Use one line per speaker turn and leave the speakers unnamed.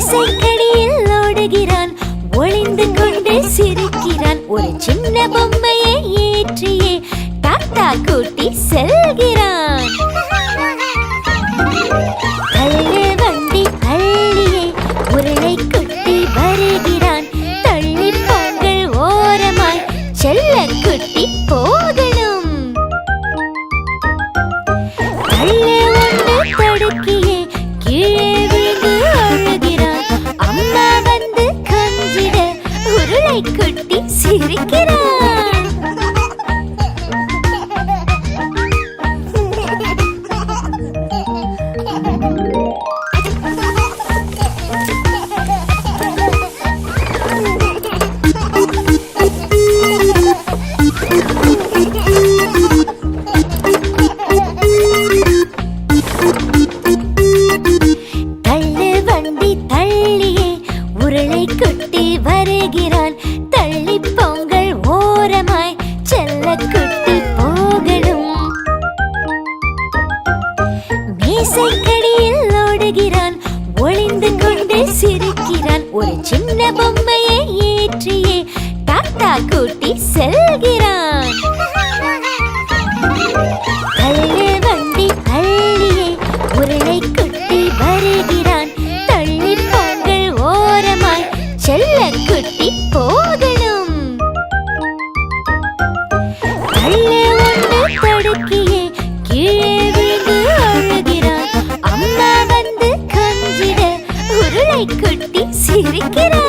மேசைக்கடியில் ஓடுகிறான், ஒளிந்து கொண்டு சிரிக்கிறான். ஒரு சின்ன பொம்மையை ஏற்றியே டாட்டா கூட்டி செல்கிறான். தள்ளு வண்டி தள்ளியே உருளை குட்டி வருகிறான். தள்ளி பொங்கல் ஓரமாய் செல்ல குட்டி போகணும். தள்ளு ஒன்று தடுக்கியே கீழே விழுந்து அழுகிறான். அம்மா வந்து கொஞ்சிட உருளை குட்டி சிரிக்கிறான். தள்ளு வண்டி தள்ளியே உருளை குட்டி வருகிறான். தள்ளி பொங்கல் ஓரமாய் செல்ல குட்டி போகணும். மேசைக்கடியில் ஓடுகிறான், ஒளிந்து கொண்டு சிரிக்கிறான். ஒரு சின்ன பொம்மையை ஏற்றியே டாட்டா கூட்டி செல்கிறான். தள்ளு வண்டி தள்ளியே உருளை குட்டி வருகிறான். தள்ளி பொங்கல் ஓரமாய் செல்ல குட்டி போகணும். தள்ளு ஒன்று தடுக்கியே கீழே விழுந்து அழுகிறான். அம்மா வந்து கொஞ்சிட உருளை குட்டி சிரிக்கிறான்.